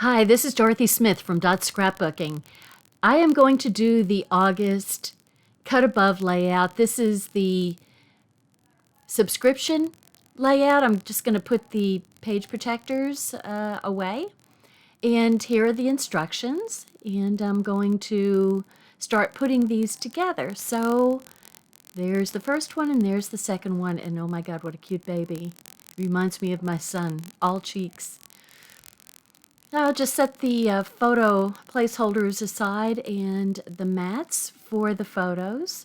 Hi, this is Dorothy Smith from Scrapbooking. I am going to do the August cut above layout. This is the subscription layout. I'm just going to put the page protectors away. And here are the instructions. And I'm going to start putting these together. So there's the first one and there's the second one. And oh my God, what a cute baby. Reminds me of my son, all cheeks. I'll just set the photo placeholders aside and the mats for the photos.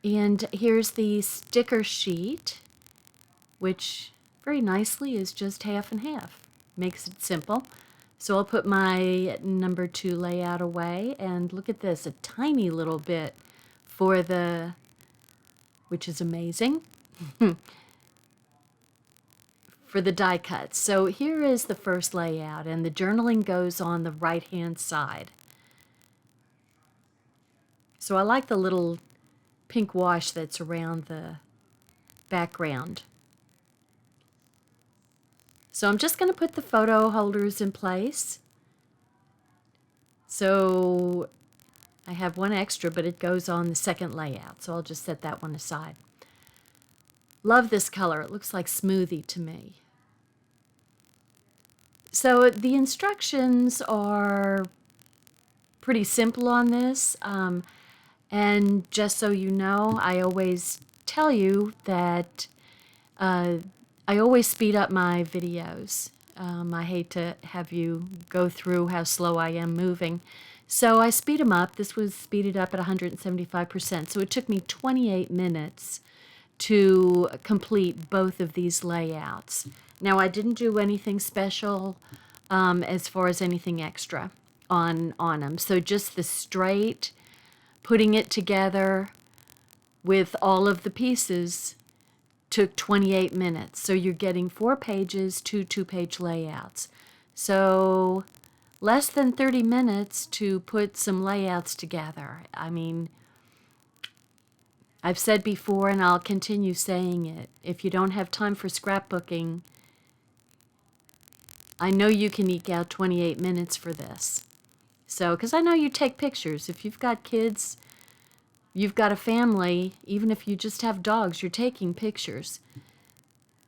And here's the sticker sheet, which very nicely is just half and half. Makes it simple. So I'll put my number 2 layout away, and look at this, a tiny little bit for the, which is amazing. For the die cuts. So here is the first layout, and the journaling goes on the right-hand side. So I like the little pink wash that's around the background. So I'm just going to put the photo holders in place. So I have one extra, but it goes on the second layout, so I'll just set that one aside. Love this color. It looks like smoothie to me. So the instructions are pretty simple on this, and just so you know, I always tell you that I always speed up my videos. I hate to have you go through how slow I am moving. So I speed them up. This was speeded up at 175%. So it took me 28 minutes to complete both of these layouts. Now, I didn't do anything special as far as anything extra on them. So just the straight, putting it together with all of the pieces took 28 minutes. So you're getting 4 pages, 2 2-page layouts. So less than 30 minutes to put some layouts together. I mean, I've said before, and I'll continue saying it, if you don't have time for scrapbooking, I know you can eke out 28 minutes for this. So, because I know you take pictures. If you've got kids, you've got a family, even if you just have dogs, you're taking pictures.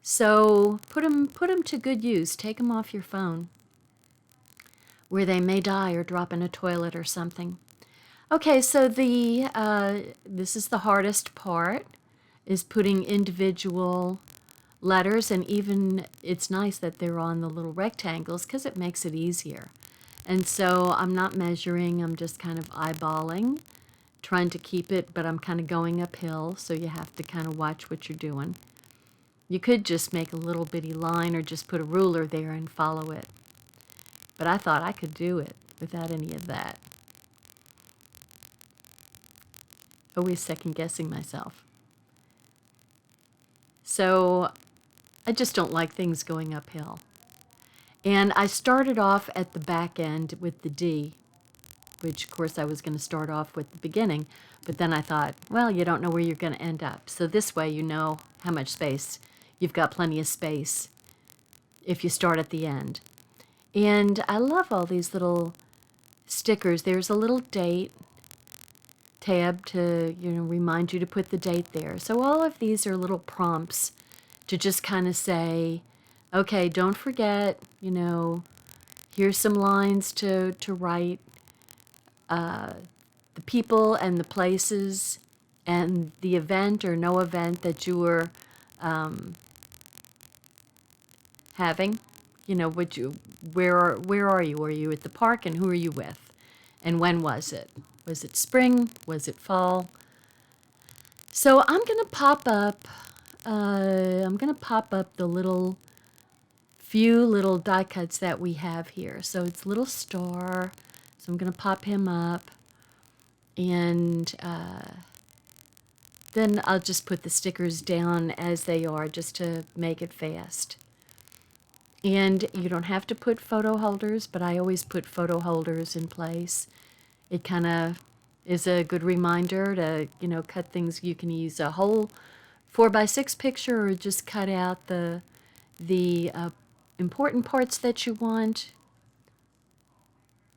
So put them to good use. Take them off your phone where they may die or drop in a toilet or something. Okay, so this is the hardest part, is putting individual letters, and even it's nice that they're on the little rectangles because it makes it easier. And so I'm not measuring, I'm just kind of eyeballing, trying to keep it, but I'm kind of going uphill, so you have to kind of watch what you're doing. You could just make a little bitty line or just put a ruler there and follow it. But I thought I could do it without any of that. Always second-guessing myself. So I just don't like things going uphill. And I started off at the back end with the D, which of course I was going to start off with the beginning, but then I thought, well, you don't know where you're going to end up. So this way you know how much space. You've got plenty of space if you start at the end. And I love all these little stickers. There's a little date tab to, remind you to put the date there. So all of these are little prompts to just kind of say, okay, don't forget, here's some lines to write, the people and the places and the event or no event that you were having. Where are you? Are you at the park, and who are you with? And when was it? Was it spring? Was it fall? So I'm going to pop up the few little die cuts that we have here. So it's little star. So I'm going to pop him up, and then I'll just put the stickers down as they are just to make it fast. And you don't have to put photo holders, but I always put photo holders in place. It kind of is a good reminder to, cut things. You can use a whole 4x6 picture or just cut out the important parts that you want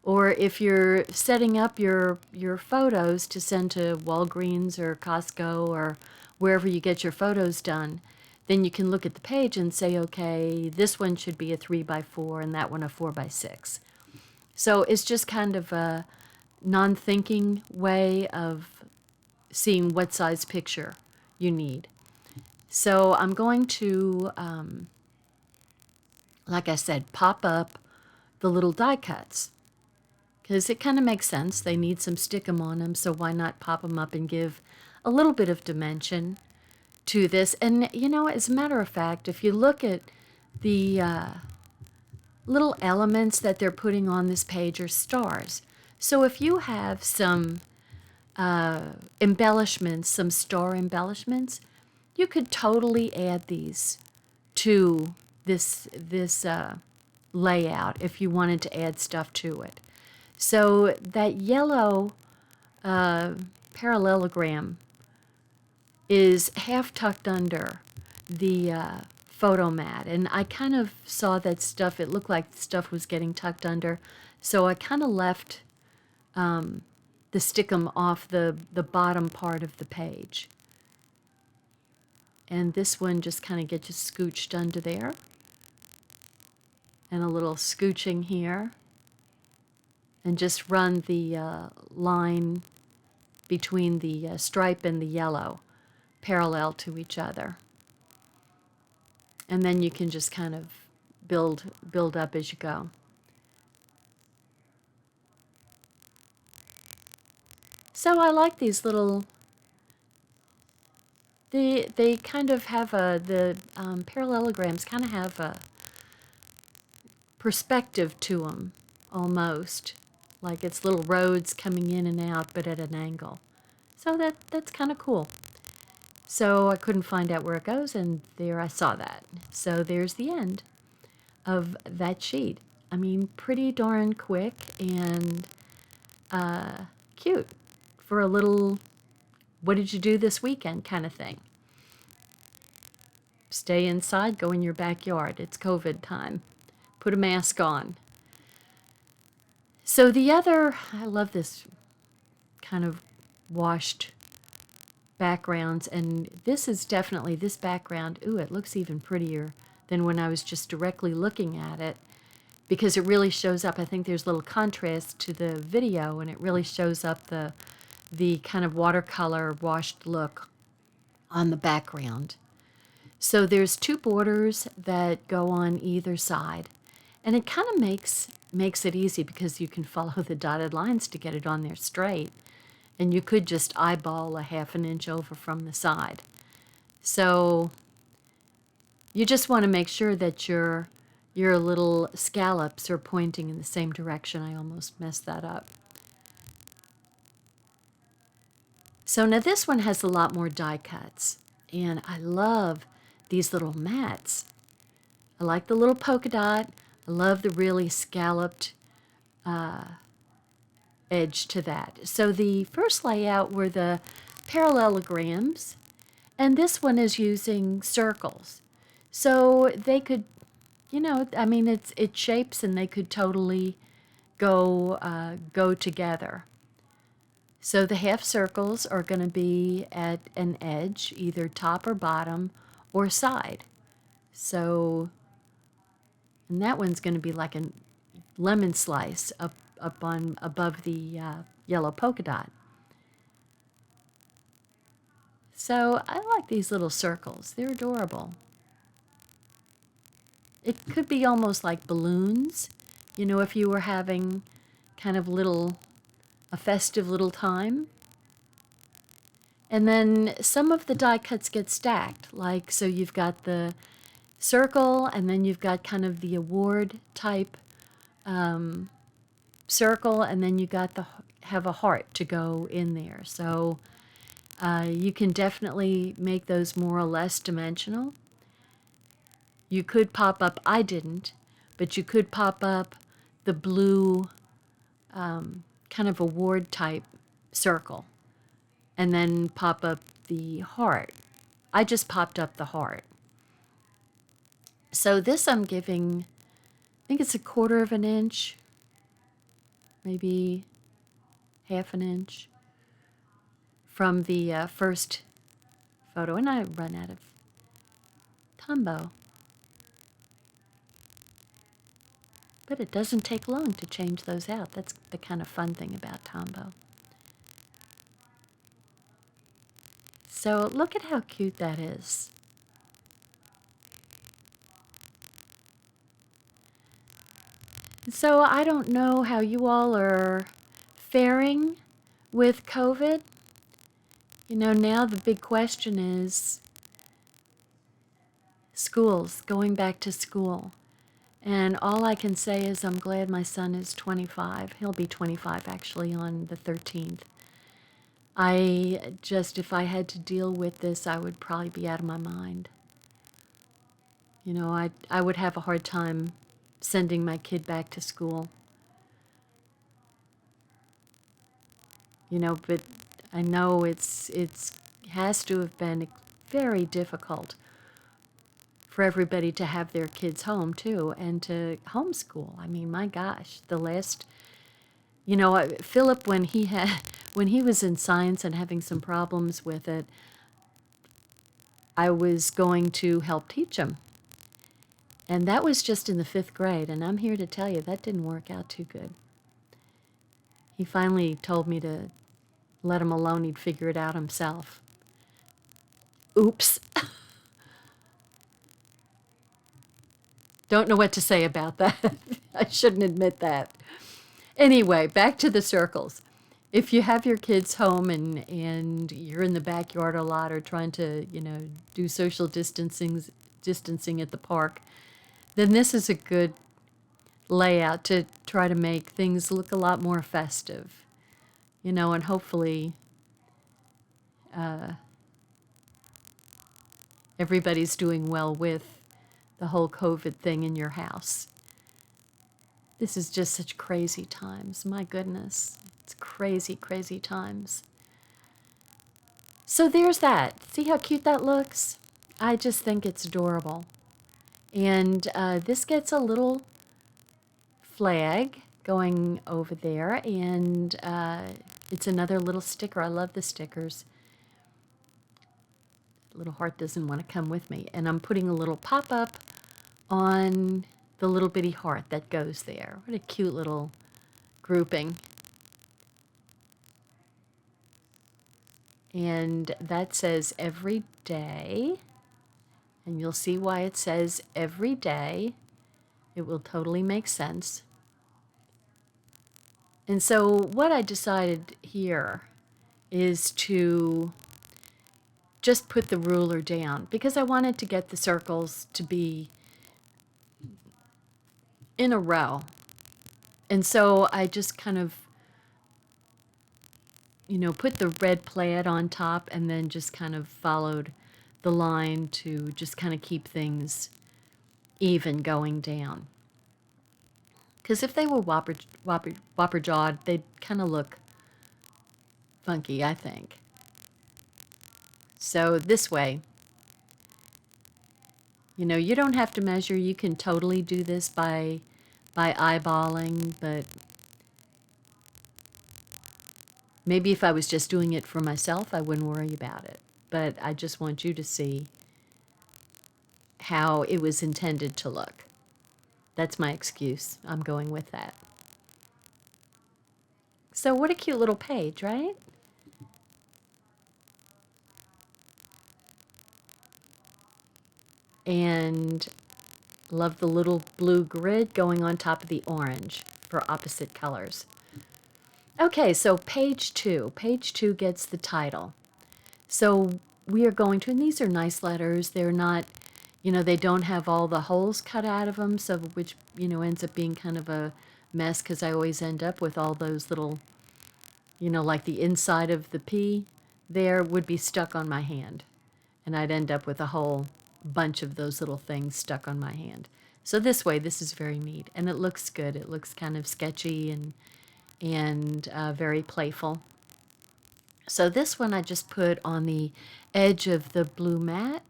Or if you're setting up your photos to send to Walgreens or Costco or wherever you get your photos done, then you can look at the page and say, okay, this one should be a 3x4 and that one a 4x6. So it's just kind of a non-thinking way of seeing what size picture you need. So I'm going to, like I said, pop up the little die cuts, because it kind of makes sense. They need some stickum on them, so why not pop them up and give a little bit of dimension to this. And, you know, as a matter of fact, if you look at the little elements that they're putting on this page are stars. So if you have some embellishments, some star embellishments, you could totally add these to this layout if you wanted to add stuff to it. So that yellow parallelogram is half tucked under the photo mat, and I kind of saw that stuff, it looked like stuff was getting tucked under, so I kind of left the stickum off the bottom part of the page. And this one just kind of gets you scooched under there, and a little scooching here, and just run the line between the stripe and the yellow parallel to each other. And then you can just kind of build up as you go. So I like these little, they kind of have the parallelograms kind of have a perspective to them, almost. Like it's little roads coming in and out, but at an angle. So that's kind of cool. So I couldn't find out where it goes, and there I saw that. So there's the end of that sheet. I mean, pretty darn quick and cute for a little, what did you do this weekend kind of thing. Stay inside, go in your backyard. It's COVID time. Put a mask on. So the other, I love this kind of washed backgrounds, and this is definitely, this background, ooh, it looks even prettier than when I was just directly looking at it, because it really shows up. I think there's a little contrast to the video, and it really shows up the kind of watercolor washed look on the background. So there's two borders that go on either side, and it kind of makes it easy because you can follow the dotted lines to get it on there straight. And you could just eyeball a 1/2 inch over from the side. So you just want to make sure that your little scallops are pointing in the same direction. I almost messed that up. So now this one has a lot more die cuts, and I love these little mats. I like the little polka dot. I love the really scalloped edge to that. So the first layout were the parallelograms, and this one is using circles. So they could, you know, I mean, it shapes, and they could totally go together. So the half circles are going to be at an edge, either top or bottom or side. So, and that one's going to be like a lemon slice up on above the yellow polka dot. So I like these little circles. They're adorable. It could be almost like balloons, you know, if you were having kind of a festive little time. And then some of the die cuts get stacked, like, so you've got the circle, and then you've got kind of the award type circle, and then you got have a heart to go in there. So you can definitely make those more or less dimensional. You could pop up, I didn't, but you could pop up the blue kind of award type circle, and then pop up the heart. I just popped up the heart. So this I'm giving, I think it's 1/4 inch. maybe half an inch from the first photo, and I run out of Tombow. But it doesn't take long to change those out. That's the kind of fun thing about Tombow. So look at how cute that is. So I don't know how you all are faring with COVID. You know, now the big question is schools, going back to school. And all I can say is I'm glad my son is 25. He'll be 25 actually on the 13th. If I had to deal with this, I would probably be out of my mind. You know, I would have a hard time sending my kid back to school. You know, but I know it has to have been very difficult for everybody to have their kids home too, and to homeschool. I mean, my gosh, Philip, when he was in science and having some problems with it, I was going to help teach him. And that was just in the 5th grade, and I'm here to tell you that didn't work out too good. He finally told me to let him alone, he'd figure it out himself. Oops. Don't know what to say about that. I shouldn't admit that. Anyway, back to the circles. If you have your kids home and you're in the backyard a lot or trying to, do social distancing at the park, then this is a good layout to try to make things look a lot more festive. And hopefully everybody's doing well with the whole COVID thing in your house. This is just such crazy times. My goodness. It's crazy, crazy times. So there's that. See how cute that looks? I just think it's adorable. And this gets a little flag going over there. And it's another little sticker. I love the stickers. Little heart doesn't want to come with me. And I'm putting a little pop-up on the little bitty heart that goes there. What a cute little grouping. And that says every day. And you'll see why it says every day. It will totally make sense. And so what I decided here is to just put the ruler down because I wanted to get the circles to be in a row. And so I just kind of, put the red plaid on top and then just kind of followed the line to just kind of keep things even going down. Because if they were whopper jawed, they'd kind of look funky, I think. So this way, you don't have to measure. You can totally do this by eyeballing, but maybe if I was just doing it for myself, I wouldn't worry about it. But I just want you to see how it was intended to look. That's my excuse. I'm going with that. So what a cute little page, right? And love the little blue grid going on top of the orange for opposite colors. Okay, so page 2. Page 2 gets the title. So we are going to, and these are nice letters. They're not, they don't have all the holes cut out of them, so which, ends up being kind of a mess because I always end up with all those little, like the inside of the P there would be stuck on my hand. And I'd end up with a whole bunch of those little things stuck on my hand. So this way, this is very neat. And it looks good. It looks kind of sketchy and very playful. So this one I just put on the edge of the blue mat.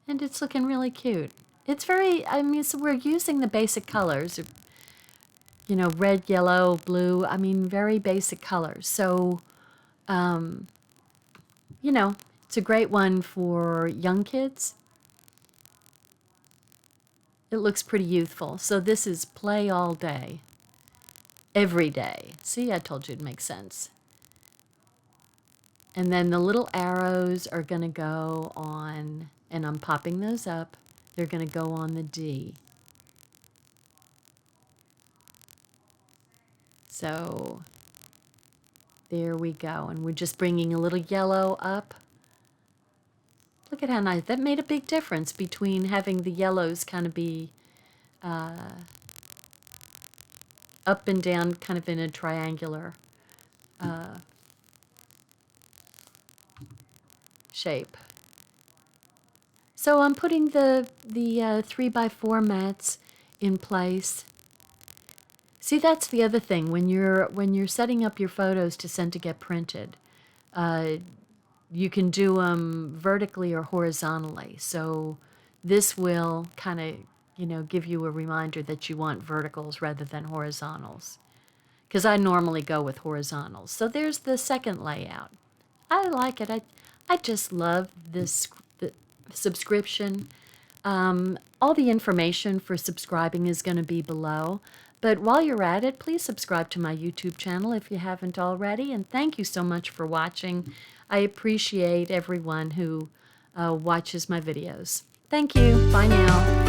And it's looking really cute. it's very, I mean, so we're using the basic colors, you know, red, yellow, blue, I mean, very basic colors. So, you know, it's a great one for young kids. It looks pretty youthful. So this is play all day, every day. See, I told you it'd make sense. And then the little arrows are going to go on, and I'm popping those up. They're going to go on the D. So there we go. And we're just bringing a little yellow up. Look at how nice. That made a big difference between having the yellows kind of be up and down, kind of in a triangular shape. So I'm putting the 3x4 mats in place. See, that's the other thing when you're setting up your photos to send to get printed. You can do them vertically or horizontally. So this will kind of, you know, give you a reminder that you want verticals rather than horizontals. Because I normally go with horizontals. So there's the second layout. I like it. I just love this subscription. All the information for subscribing is going to be below. But while you're at it, please subscribe to my YouTube channel if you haven't already. And thank you so much for watching. I appreciate everyone who watches my videos. Thank you. Bye now.